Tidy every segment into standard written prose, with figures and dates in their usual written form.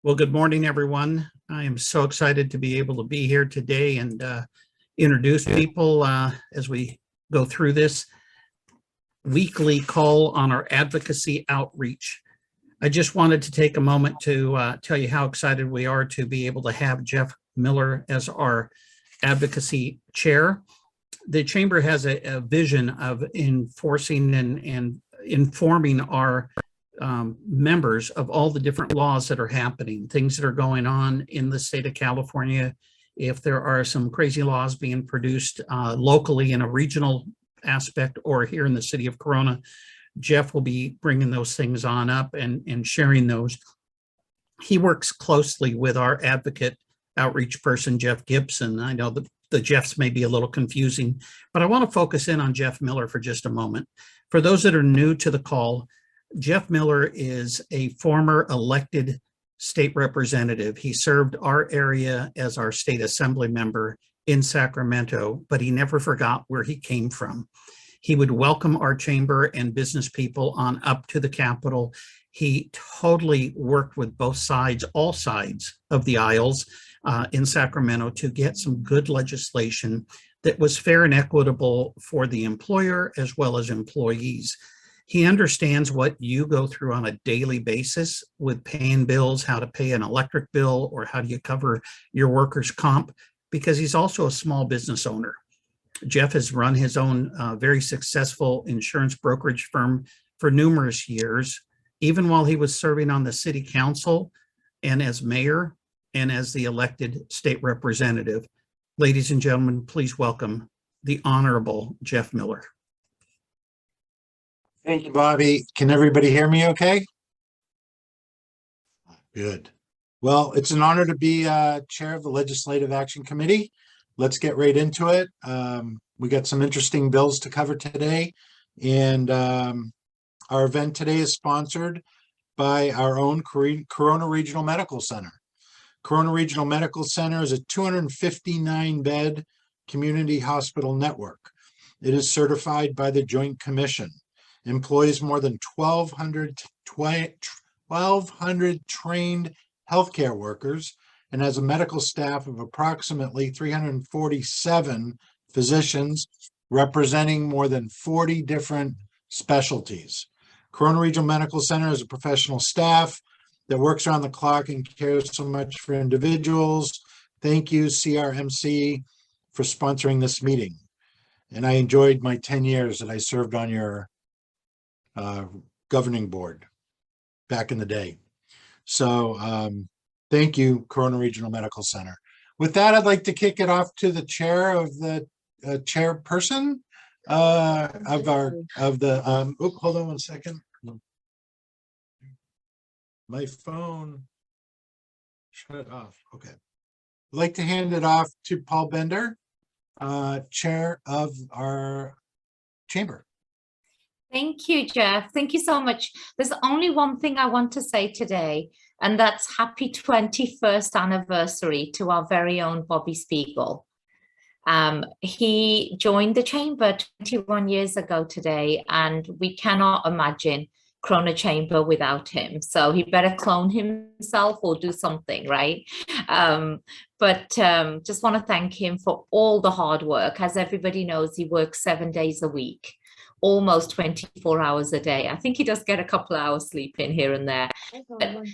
Well, good morning, everyone. I am so excited to be able to be here today and introduce people as we go through this weekly call on our advocacy outreach. I just wanted to take a moment to tell you how excited we are to be able to have Jeff Miller as our advocacy chair. The chamber has a vision of enforcing and informing our members of all the different laws that are happening, things that are going on in the state of California. If there are some crazy laws being produced locally in a regional aspect or here in the city of Corona, Jeff will be bringing those things on up and sharing those. He works closely with our advocate outreach person, Jeff Gibson. I know the Jeffs may be a little confusing, but I want to focus in on Jeff Miller for just a moment. For those that are new to the call, Jeff Miller is a former elected state representative. He served our area as our state assembly member in Sacramento, but he never forgot where he came from. He would welcome our chamber and business people on up to the Capitol. He totally worked with both sides, all sides of the aisles in Sacramento to get some good legislation that was fair and equitable for the employer as well as employees. He understands what you go through on a daily basis with paying bills, how to pay an electric bill, or how do you cover your workers' comp, because he's also a small business owner. Jeff has run his own very successful insurance brokerage firm for numerous years, even while he was serving on the city council and as mayor and as the elected state representative. Ladies and gentlemen, please welcome the Honorable Jeff Miller. Thank you, Bobby. Can everybody hear me okay? Good. Well, it's an honor to be chair of the Legislative Action Committee. Let's get right into it. We got some interesting bills to cover today, and our event today is sponsored by our own Corona Regional Medical Center. Corona Regional Medical Center is a 259-bed community hospital network. It is certified by the Joint Commission, employs more than 1,200 trained healthcare workers, and has a medical staff of approximately 347 physicians representing more than 40 different specialties. Corona Regional Medical Center is a professional staff that works around the clock and cares so much for individuals. Thank you, CRMC, for sponsoring this meeting. And I enjoyed my 10 years that I served on your governing board back in the day. So thank you, Corona Regional Medical Center. With that, I'd like to kick it off to the chair of the chairperson hold on one second. My phone shut off. Okay. I'd like to hand it off to Paul Bender, chair of our chamber. Thank you, Jeff. Thank you so much. There's only one thing I want to say today, and that's happy 21st anniversary to our very own Bobby Spiegel. He joined the chamber 21 years ago today, and we cannot imagine Corona Chamber without him. So he better clone himself or do something, right? Just want to thank him for all the hard work. As everybody knows, he works 7 days a week, almost 24 hours a day. I think he does get a couple of hours sleep in here and there. But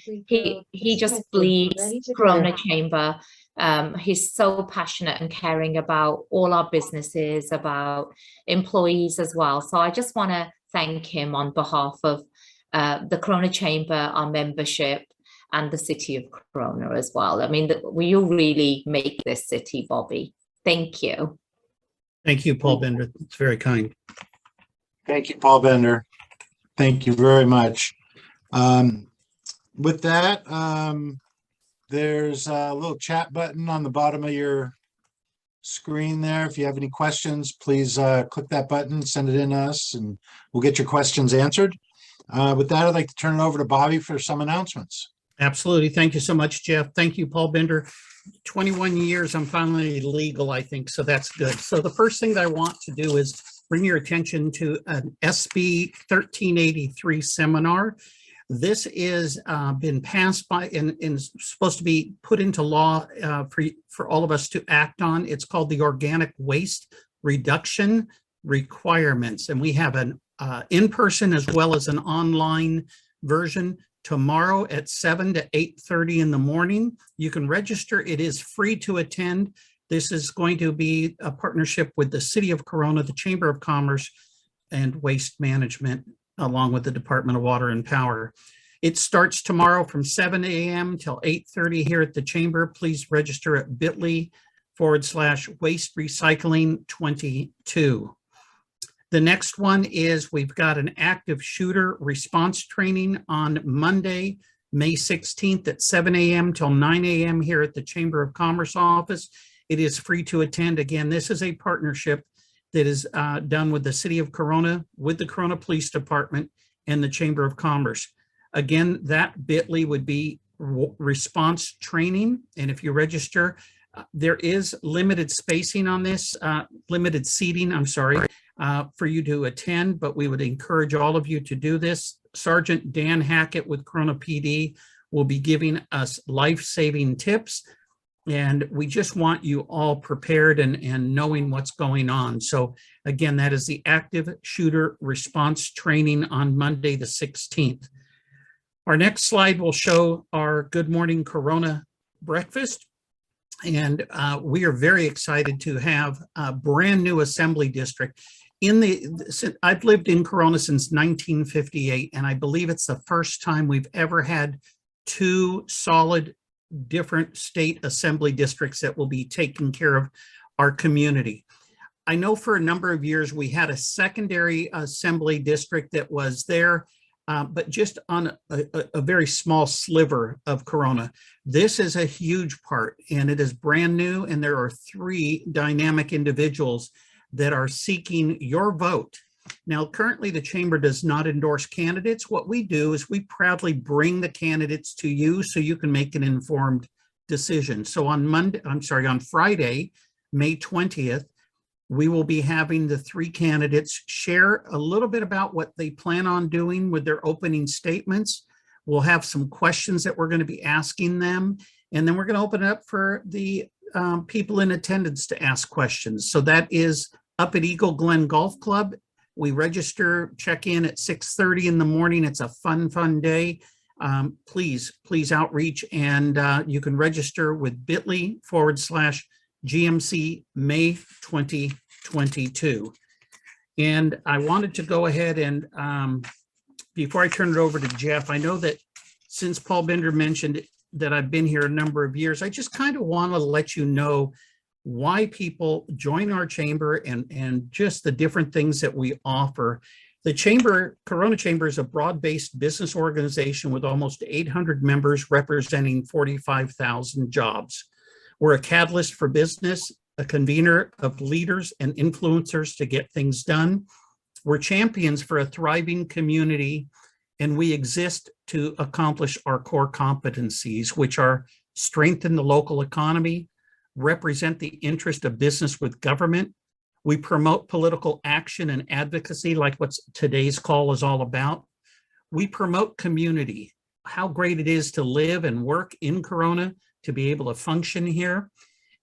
he just bleeds Corona Chamber. He's so passionate and caring about all our businesses, about employees as well. So I just want to thank him on behalf of the Corona Chamber, our membership, and the city of Corona as well. I mean, you really make this city, Bobby. Thank you. Thank you, Paul Bender. It's very kind. Thank you, Paul Bender. Thank you very much. With that, there's a little chat button on the bottom of your screen there. If you have any questions, please click that button, send it in to us, and we'll get your questions answered. With that, I'd like to turn it over to Bobby for some announcements. Absolutely. Thank you so much, Jeff. Thank you, Paul Bender. 21 years, I'm finally legal, I think, so that's good. So the first thing that I want to do is bring your attention to an SB 1383 seminar. This is been passed by and is supposed to be put into law for all of us to act on. It's called the Organic Waste Reduction Requirements. And we have an in-person as well as an online version tomorrow at 7 to 8:30 in the morning. You can register. It is free to attend. This is going to be a partnership with the City of Corona, the Chamber of Commerce, and Waste Management, along with the Department of Water and Power. It starts tomorrow from 7 a.m. till 8:30 here at the Chamber. Please register at bit.ly/waste recycling 22. The next one is we've got an active shooter response training on Monday, May 16th at 7 a.m. till 9 a.m. here at the Chamber of Commerce office. It is free to attend. Again, this is a partnership that is done with the City of Corona, with the Corona Police Department, and the Chamber of Commerce. Again, that bit.ly would be response training. And if you register, there is limited spacing on this, limited seating, I'm sorry, for you to attend, but we would encourage all of you to do this. Sergeant Dan Hackett with Corona PD will be giving us life-saving tips. And we just want you all prepared and knowing what's going on. So again, that is the active shooter response training on Monday, the 16th. Our next slide will show our Good Morning Corona breakfast. And we are very excited to have a brand new assembly district. I've lived in Corona since 1958, and I believe it's the first time we've ever had two solid different state assembly districts that will be taking care of our community. I know for a number of years we had a secondary assembly district that was there, but just on a very small sliver of Corona. This is a huge part, and it is brand new, and there are 3 dynamic individuals that are seeking your vote. Now, currently the Chamber does not endorse candidates. What we do is we proudly bring the candidates to you so you can make an informed decision. So on Friday, May 20th, we will be having the 3 candidates share a little bit about what they plan on doing with their opening statements. We'll have some questions that we're going to be asking them, and then we're going to open it up for the people in attendance to ask questions. So that is up at Eagle Glen Golf Club. We register, check in at 6:30 in the morning. It's a fun day. Please outreach, and you can register with bit.ly/GMC May 2022. And I wanted to go ahead and before I turn it over to Jeff, I know that since Paul Bender mentioned that I've been here a number of years, I just kind of want to let you know why people join our chamber and just the different things that we offer. The Chamber, Corona Chamber, is a broad-based business organization with almost 800 members representing 45,000 jobs. We're a catalyst for business, a convener of leaders and influencers to get things done. We're champions for a thriving community, and we exist to accomplish our core competencies, which are strengthen the local economy, represent the interest of business with government. We promote political action and advocacy, like what today's call is all about. We promote community, how great it is to live and work in Corona, to be able to function here.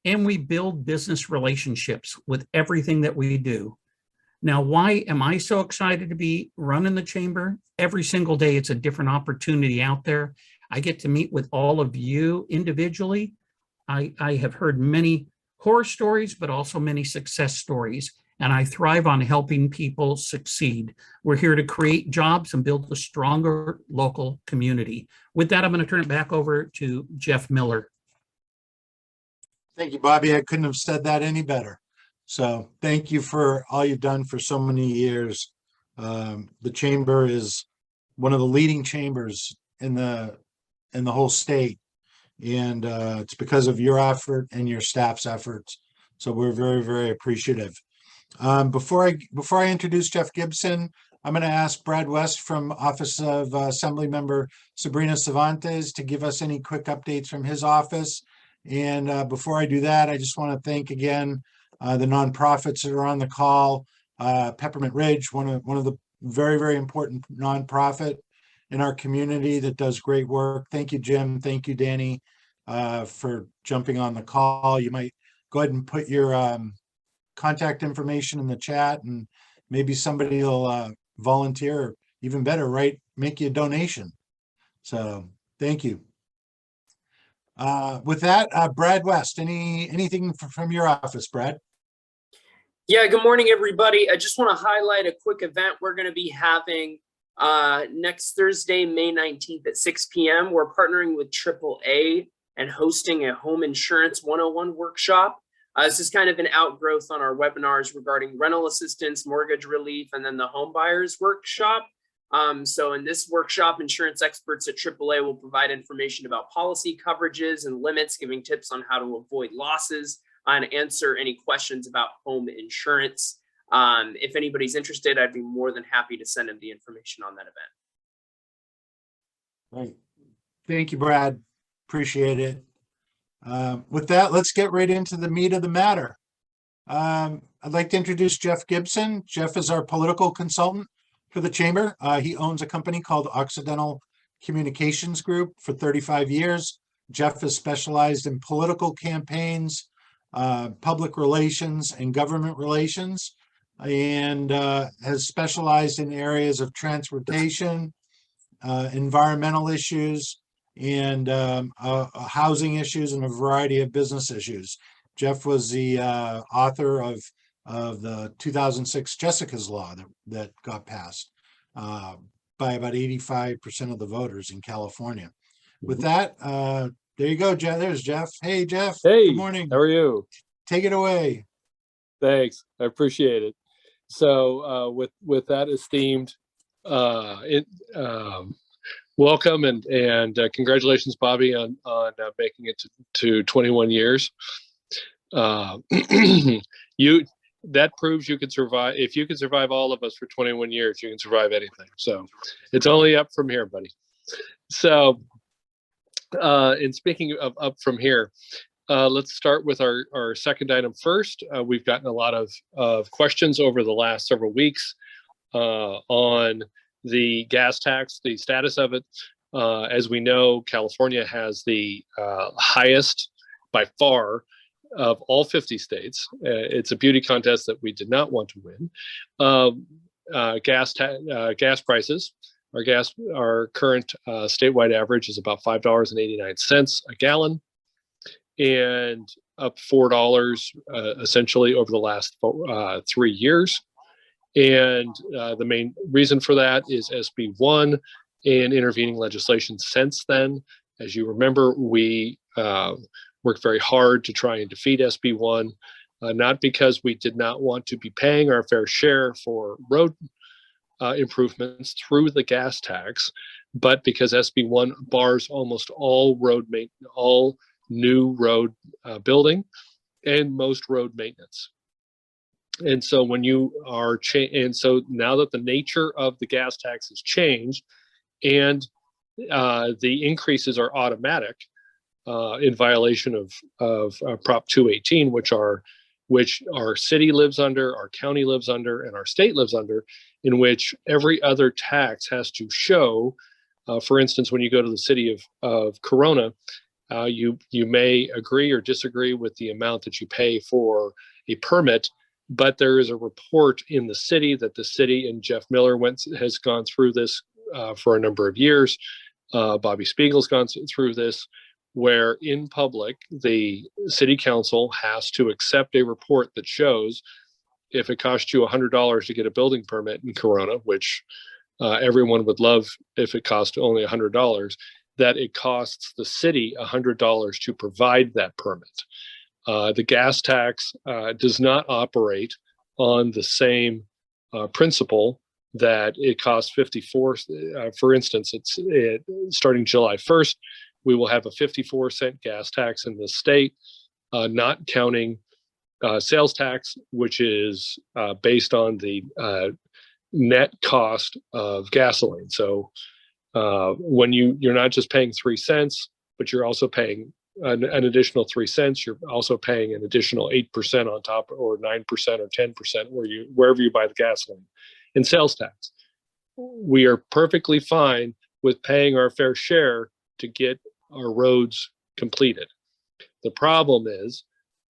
And we build business relationships with everything that we do. Now, why am I so excited to be running the chamber? Every single day, it's a different opportunity out there. I get to meet with all of you individually. I have heard many horror stories, but also many success stories, and I thrive on helping people succeed. We're here to create jobs and build a stronger local community. With that, I'm going to turn it back over to Jeff Miller. Thank you, Bobby. I couldn't have said that any better. So thank you for all you've done for so many years. The chamber is one of the leading chambers in the whole state. And it's because of your effort and your staff's efforts. So we're very, very appreciative. Before I introduce Jeff Gibson, I'm going to ask Brad West from Office of Assembly Member Sabrina Cervantes to give us any quick updates from his office. And before I do that, I just want to thank again the nonprofits that are on the call. Peppermint Ridge, one of the very, very important nonprofit, in our community that does great work. Thank you, Jim. Thank you, Danny, for jumping on the call. You might go ahead and put your contact information in the chat, and maybe somebody will volunteer, or even better, make you a donation. So thank you. With that, Brad West, anything from your office, Brad? Yeah, good morning, everybody. I just want to highlight a quick event we're going to be having next Thursday, May 19th at 6 p.m. We're partnering with AAA and hosting a home insurance 101 workshop. This is kind of an outgrowth on our webinars regarding rental assistance, mortgage relief, and then the home buyers workshop. So in this workshop, insurance experts at AAA will provide information about policy coverages and limits, giving tips on how to avoid losses and answer any questions about home insurance. If anybody's interested, I'd be more than happy to send them the information on that event. Right. Thank you, Brad. Appreciate it. With that, let's get right into the meat of the matter. I'd like to introduce Jeff Gibson. Jeff is our political consultant for the Chamber. He owns a company called Occidental Communications Group for 35 years. Jeff has specialized in political campaigns, public relations, and government relations, and has specialized in areas of transportation, environmental issues, and housing issues, and a variety of business issues. Jeff was the author of the 2006 Jessica's Law that got passed by about 85% of the voters in California. With that, there you go, Jeff. There's Jeff. Hey, Jeff. Hey, good morning. How are you? Take it away. Thanks. I appreciate it. So with that esteemed, welcome and congratulations, Bobby, on making it to 21 years. That proves you can survive. If you can survive all of us for 21 years, you can survive anything. So it's only up from here, buddy. So, and speaking of up from here, let's start with our second item first. We've gotten a lot of questions over the last several weeks on the gas tax, the status of it. As we know, California has the highest by far of all 50 states. It's a beauty contest that we did not want to win. Gas prices. Our current statewide average is about $5.89 a gallon, and up $4 essentially over the last 3 years. And the main reason for that is SB1 and intervening legislation since then. As you remember, we worked very hard to try and defeat SB1, not because we did not want to be paying our fair share for road improvements through the gas tax, but because SB1 bars almost all new road building and most road maintenance. And so when you are and so now that the nature of the gas tax has changed and the increases are automatic, in violation of Prop 218, which our city lives under, our county lives under, and our state lives under, in which every other tax has to show. For instance, when you go to the city of Corona, you may agree or disagree with the amount that you pay for a permit, but there is a report in the city that the city, and Jeff Miller has gone through this for a number of years. Bobby Spiegel's gone through this, where in public, the city council has to accept a report that shows if it costs you $100 to get a building permit in Corona, which everyone would love if it cost only $100, that it costs the city $100 to provide that permit. The gas tax does not operate on the same principle that it costs 54. For instance, starting July 1st, we will have a 54-cent gas tax in the state, not counting sales tax, which is based on the net cost of gasoline. So when you're not just paying 3 cents, but you're also paying an additional 3 cents, you're also paying an additional 8% on top, or 9% or 10% wherever you buy the gasoline in sales tax. We are perfectly fine with paying our fair share to get our roads completed. The problem is,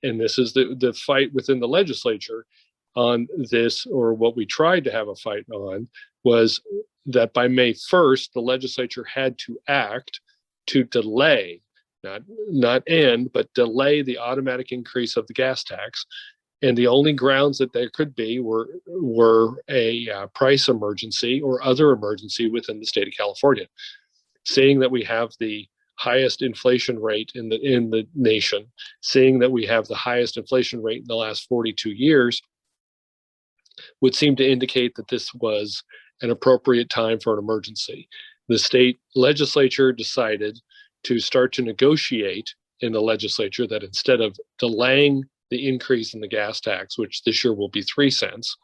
and this is the fight within the legislature on this, or what we tried to have a fight on, was that by May 1st, the legislature had to act to delay, not end, but delay the automatic increase of the gas tax. And the only grounds that there could be were a price emergency or other emergency within the state of California. Seeing that we have the highest inflation rate in the nation, seeing that we have the highest inflation rate in the last 42 years, would seem to indicate that this was an appropriate time for an emergency. The state legislature decided to start to negotiate in the legislature that instead of delaying the increase in the gas tax, which this year will be 3 cents,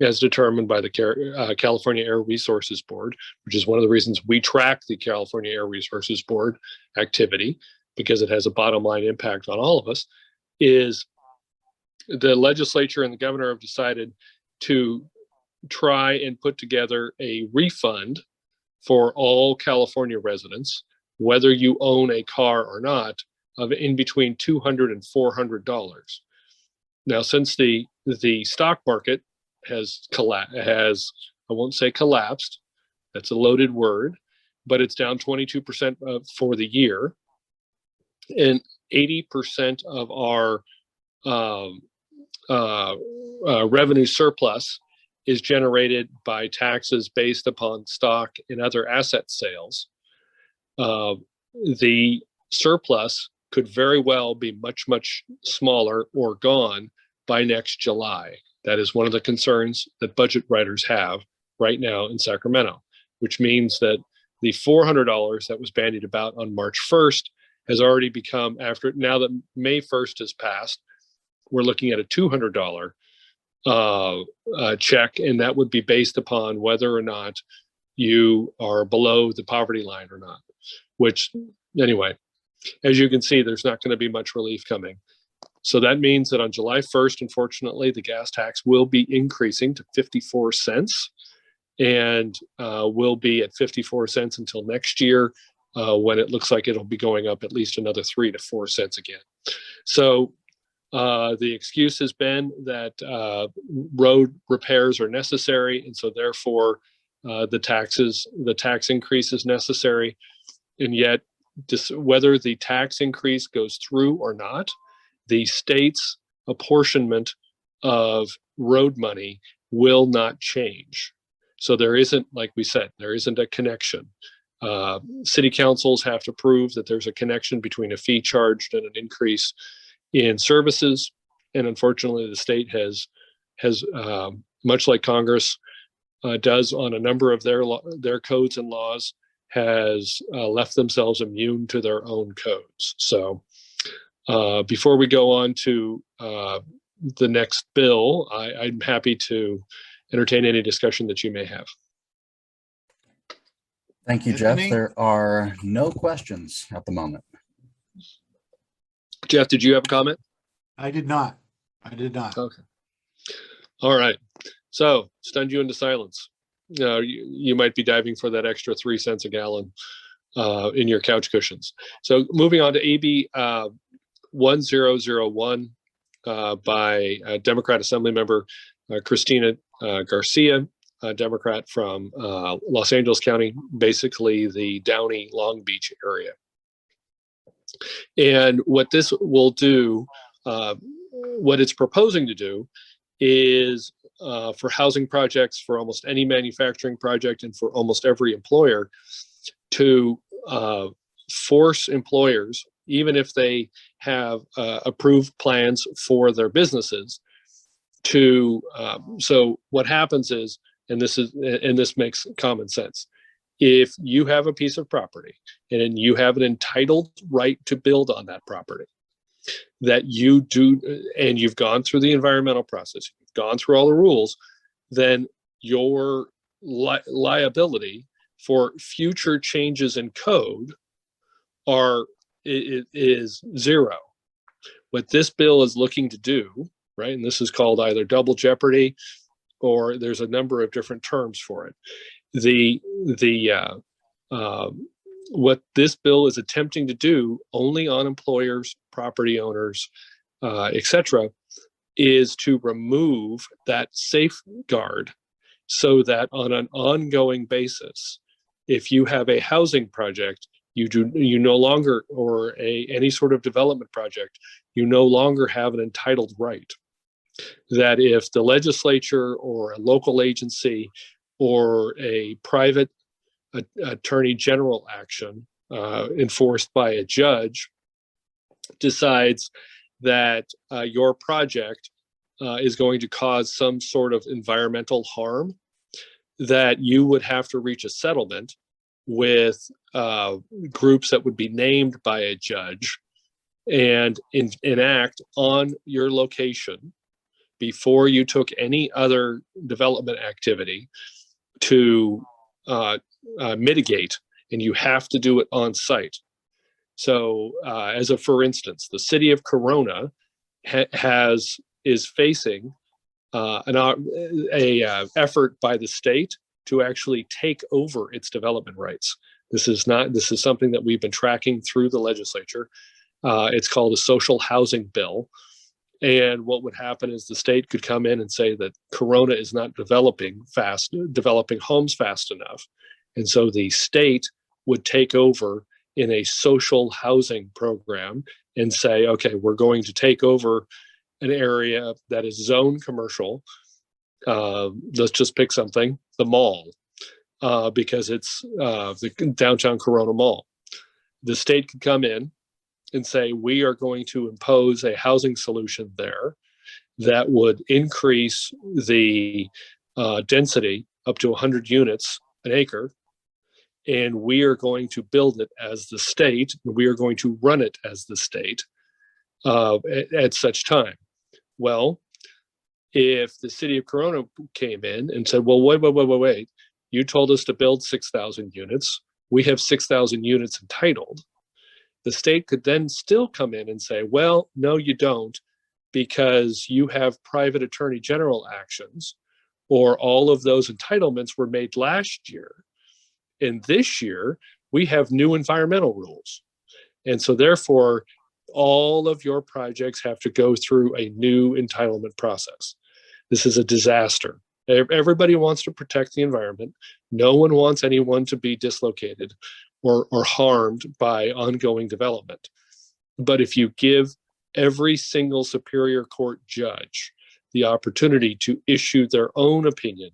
as determined by the California Air Resources Board, which is one of the reasons we track the California Air Resources Board activity, because it has a bottom line impact on all of us, is the legislature and the governor have decided to try and put together a refund for all California residents, whether you own a car or not, of in between $200 and $400. Now, since the stock market has I won't say collapsed, that's a loaded word, but it's down 22% for the year, and 80% of our revenue surplus is generated by taxes based upon stock and other asset sales. The surplus could very well be much, much smaller or gone by next July. That is one of the concerns that budget writers have right now in Sacramento, which means that the $400 that was bandied about on March 1st has already become, after now that May 1st has passed, we're looking at a $200 check, and that would be based upon whether or not you are below the poverty line or not, which anyway, as you can see, there's not going to be much relief coming. So that means that on July 1st, unfortunately, the gas tax will be increasing to 54 cents and will be at 54 cents until next year, when it looks like it'll be going up at least another 3 to 4 cents again. So the excuse has been that road repairs are necessary, and so therefore the tax increase is necessary. And yet, whether the tax increase goes through or not, the state's apportionment of road money will not change. So there isn't, like we said, there isn't a connection. City councils have to prove that there's a connection between a fee charged and an increase in services. And unfortunately, the state has much like Congress does on a number of their codes and laws, has left themselves immune to their own codes. So before we go on to the next bill, I'm happy to entertain any discussion that you may have. Thank you, Jeff. Anthony? There are no questions at the moment. Jeff, did you have a comment? I did not. Okay. All right. So stunned you into silence. You might be diving for that extra 3 cents a gallon in your couch cushions. So moving on to AB 1001 by Democrat Assemblymember Christina Garcia, a Democrat from Los Angeles County, basically the Downey Long Beach area. And what this will do, what it's proposing to do, is for housing projects, for almost any manufacturing project, and for almost every employer, to force employers, even if they have approved plans for their businesses, to so what happens is, and this makes common sense, if you have a piece of property and you have an entitled right to build on that property, that you do, and you've gone through the environmental process, you've gone through all the rules, then your liability for future changes in code is zero. What this bill is looking to do, right, and this is called either double jeopardy, or there's a number of different terms for it. The What this bill is attempting to do only on employers, property owners, etc., is to remove that safeguard so that on an ongoing basis, if you have a housing project, you no longer, or any sort of development project, you no longer have an entitled right. That if the legislature or a local agency or a private attorney general action enforced by a judge decides that your project is going to cause some sort of environmental harm, that you would have to reach a settlement with groups that would be named by a judge and enact on your location before you took any other development activity to mitigate, and you have to do it on site. So for instance, the city of Corona is facing an effort by the state to actually take over its development rights. This is something that we've been tracking through the legislature. It's called a social housing bill. And what would happen is the state could come in and say that Corona is not developing homes fast enough. And so the state would take over in a social housing program and say, okay, we're going to take over an area that is zone commercial. Let's just pick something, the mall, because it's the downtown Corona Mall. The state could come in and say, we are going to impose a housing solution there that would increase the density up to 100 units an acre. And we are going to build it as the state. We are going to run it as the state at such time. Well, if the city of Corona came in and said, well, wait, you told us to build 6,000 units. We have 6,000 units entitled. The state could then still come in and say, well, no, you don't, because you have private attorney general actions, or all of those entitlements were made last year. And this year, we have new environmental rules. And so therefore, all of your projects have to go through a new entitlement process. This is a disaster. Everybody wants to protect the environment. No one wants anyone to be dislocated or harmed by ongoing development. But if you give every single Superior Court judge the opportunity to issue their own opinion,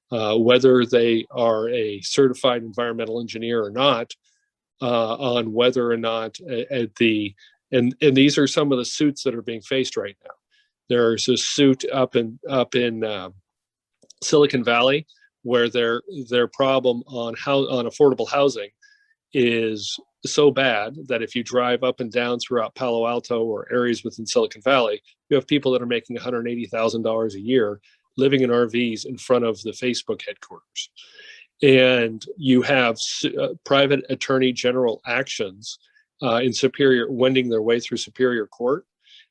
whether they are a certified environmental engineer or not, on whether or not and these are some of the suits that are being faced right now. There's a suit up in Silicon Valley where their problem on affordable housing is so bad that if you drive up and down throughout Palo Alto or areas within Silicon Valley, you have people that are making $180,000 a year living in RVs in front of the Facebook headquarters. And you have private attorney general actions wending their way through Superior Court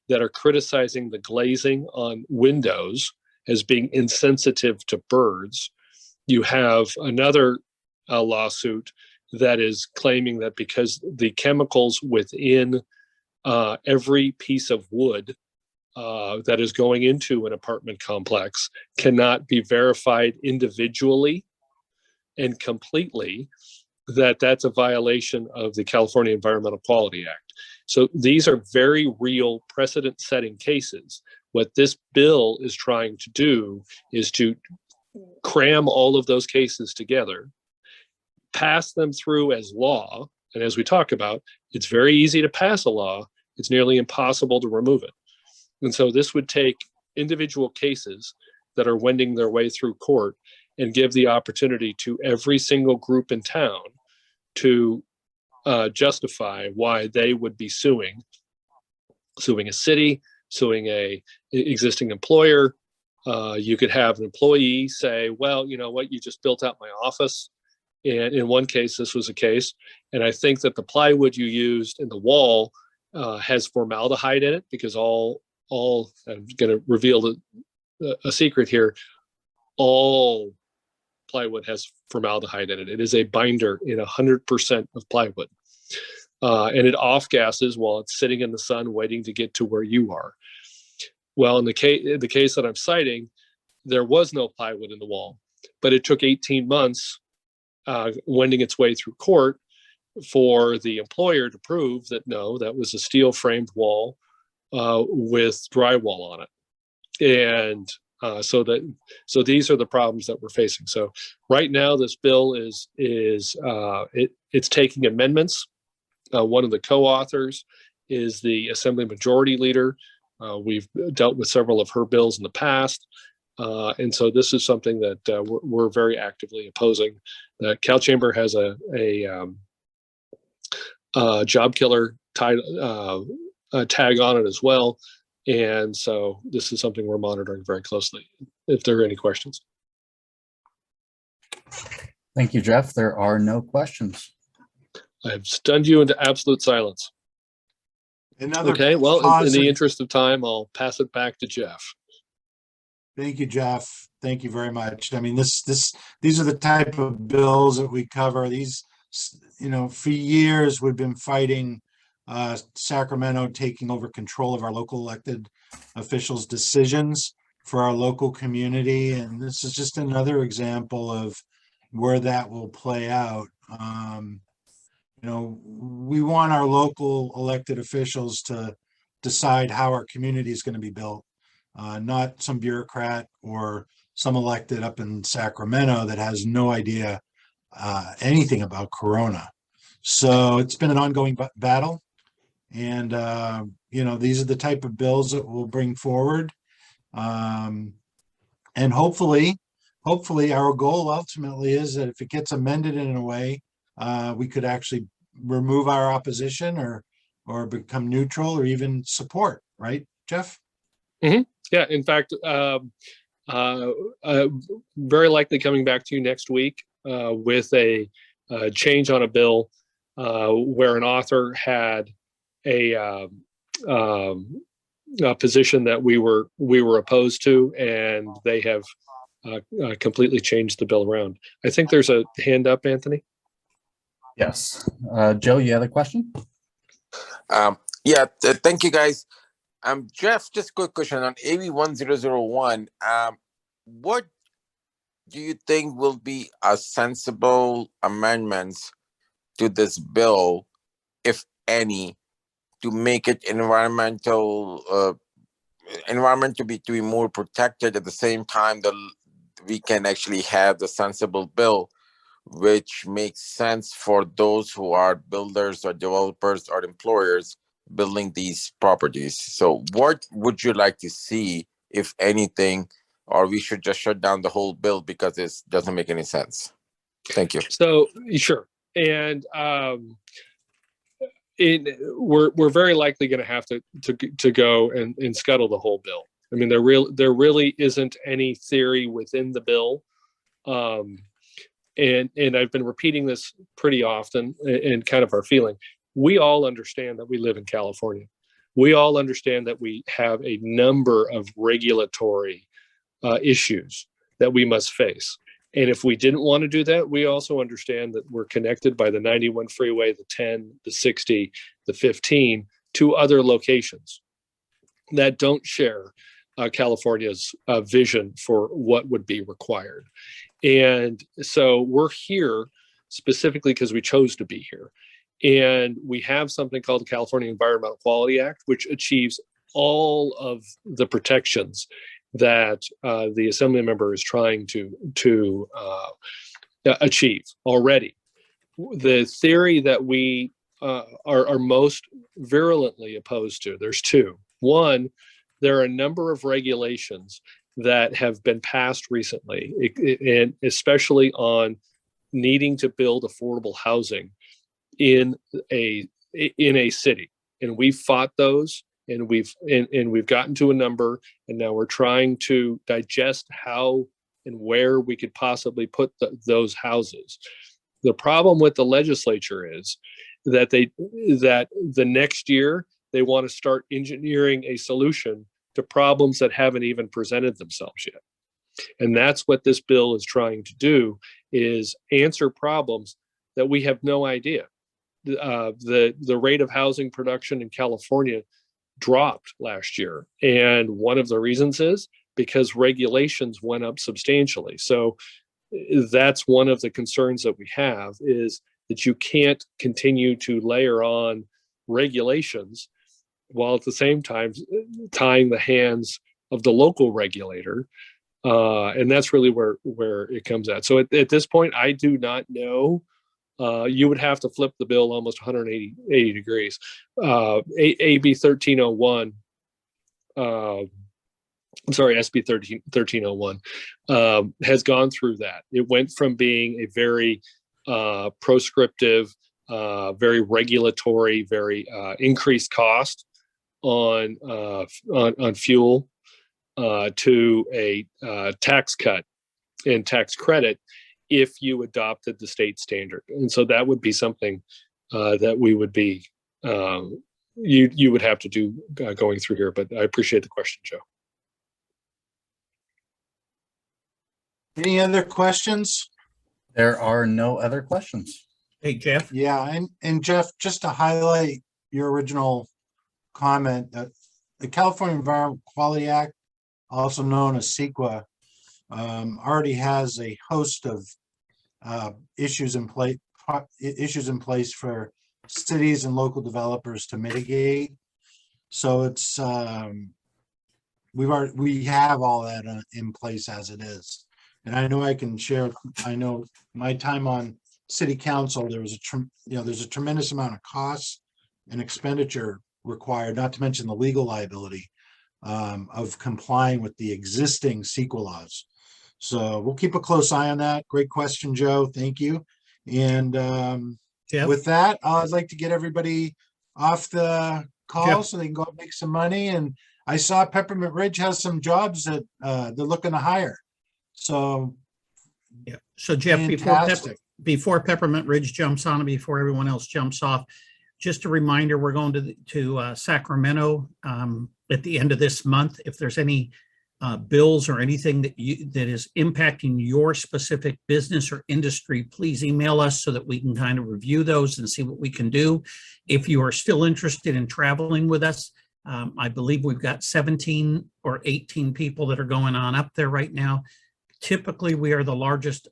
that are criticizing the glazing on windows as being insensitive to birds. You have another lawsuit that is claiming that because the chemicals within every piece of wood that is going into an apartment complex cannot be verified individually and completely, that's a violation of the California Environmental Quality Act. So these are very real precedent-setting cases. What this bill is trying to do is to cram all of those cases together, pass them through as law. And as we talk about, it's very easy to pass a law. It's nearly impossible to remove it. And so this would take individual cases that are wending their way through court and give the opportunity to every single group in town to justify why they would be suing a city, suing a existing employer. You could have an employee say, well, you know what, you just built out my office. And in one case, this was a case. And I think that the plywood you used in the wall has formaldehyde in it, because I'm going to reveal a secret here. All plywood has formaldehyde in it. It is a binder in 100% of plywood. And it off gases while it's sitting in the sun waiting to get to where you are. Well, in the case that I'm citing, there was no plywood in the wall, but it took 18 months wending its way through court for the employer to prove that no, that was a steel framed wall with drywall on it. And so these are the problems that we're facing. So right now, this bill it's taking amendments. One of the co-authors is the Assembly Majority Leader. We've dealt with several of her bills in the past. And so this is something that we're very actively opposing. The Cal Chamber has a job killer tag on it as well. And so this is something we're monitoring very closely, if there are any questions. Thank you, Jeff. There are no questions. I've stunned you into absolute silence. Okay, well, in the positive- interest of time, I'll pass it back to Jeff. Thank you, Jeff. Thank you very much. I mean, these are the type of bills that we cover. These, for years, we've been fighting Sacramento taking over control of our local elected officials' decisions for our local community. And this is just another example of where that will play out. We want our local elected officials to decide how our community is going to be built, not some bureaucrat or some elected up in Sacramento that has no idea anything about Corona. So it's been an ongoing battle. And, these are the type of bills that we'll bring forward. And hopefully our goal ultimately is that if it gets amended in a way, we could actually remove our opposition or become neutral or even support, right, Jeff? Mm-hmm. Yeah, in fact, very likely coming back to you next week with a change on a bill where an author had a position that we were opposed to, and they have completely changed the bill around. I think there's a hand up, Anthony. Yes. Joe, you had a question? Thank you, guys. Jeff, just a quick question on AB 1001. What do you think will be a sensible amendments to this bill, if any, to make it environment to be more protected at the same time that we can actually have the sensible bill which makes sense for those who are builders or developers or employers building these properties. So what would you like to see, if anything, or we should just shut down the whole bill because it doesn't make any sense? Thank you. So sure. And we're very likely going to have to go and scuttle the whole bill. I mean, there really isn't any theory within the bill. And I've been repeating this pretty often, and kind of our feeling. We all understand that we live in California. We all understand that we have a number of regulatory issues that we must face. And if we didn't want to do that, we also understand that we're connected by the 91 freeway, the 10, the 60, the 15 to other locations that don't share California's vision for what would be required. And so we're here specifically because we chose to be here. And we have something called the California Environmental Quality Act, which achieves all of the protections that the assembly member is trying to achieve already. The theory that we are most virulently opposed to, there's two. One, there are a number of regulations that have been passed recently, and especially on needing to build affordable housing in a city. And we've fought those. And we've gotten to a number, and now we're trying to digest how and where we could possibly put those houses. The problem with the legislature is that the next year they want to start engineering a solution to problems that haven't even presented themselves yet. And that's what this bill is trying to do, is answer problems that we have no idea. The rate of housing production in California dropped last year. And one of the reasons is because regulations went up substantially. So that's one of the concerns that we have, is that you can't continue to layer on regulations while at the same time tying the hands of the local regulator. And that's really where it comes at. So at this point, I do not know. You would have to flip the bill almost 180 degrees. AB 1301, I'm sorry, SB 1301 has gone through that. It went from being a very proscriptive, very regulatory, very increased cost on fuel to a tax cut and tax credit if you adopted the state standard. And so that would be something that we would be, you would have to do going through here. But I appreciate the question, Joe. Any other questions? There are no other questions. Hey, Jeff? Yeah, and Jeff, just to highlight your original comment, that the California Environmental Quality Act, also known as CEQA, already has a host of issues in place for cities and local developers to mitigate. So it's we have all that in place as it is. And I know I can share. I know my time on city council, there was there's a tremendous amount of costs and expenditure required, not to mention the legal liability of complying with the existing CEQA laws. So we'll keep a close eye on that. Great question, Joe. Thank you. And Jeff? with that, I'd like to get everybody off the call Jeff? so they can go out and make some money. And I saw Peppermint Ridge has some jobs that they're looking to hire. So Yeah. So Jeff, fantastic. before Peppermint Ridge jumps on and before everyone else jumps off, just a reminder, we're going to Sacramento at the end of this month. If there's any bills or anything that is impacting your specific business or industry, please email us so that we can kind of review those and see what we can do. If you are still interested in traveling with us, I believe we've got 17 or 18 people that are going on up there right now. Typically, we are the largest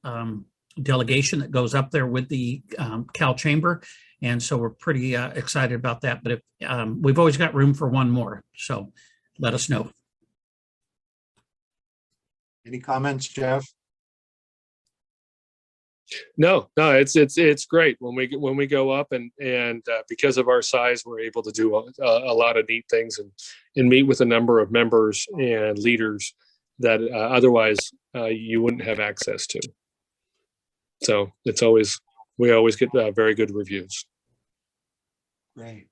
delegation that goes up there with the Cal Chamber. And so we're pretty excited about that. But if we've always got room for one more. So let us know. Any comments, Jeff? No, it's great when we go up and because of our size, we're able to do a lot of neat things and meet with a number of members and leaders that otherwise you wouldn't have access to. So we always get very good reviews. Great.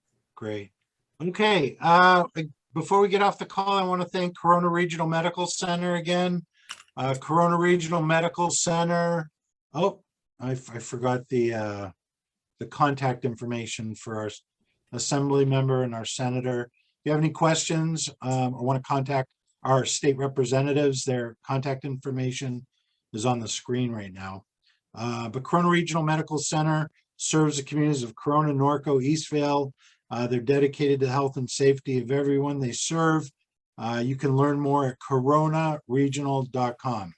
Okay. Before we get off the call, I want to thank Corona Regional Medical Center again. Corona Regional Medical Center. Oh, I forgot the contact information for our assembly member and our senator. If you have any questions or want to contact our state representatives, their contact information is on the screen right now. But Corona Regional Medical Center serves the communities of Corona, Norco, Eastvale. They're dedicated to the health and safety of everyone they serve. You can learn more at coronaregional.com.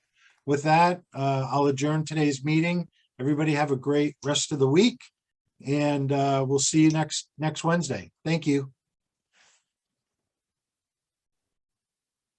With that, I'll adjourn today's meeting. Everybody have a great rest of the week, and we'll see you next Wednesday. Thank you.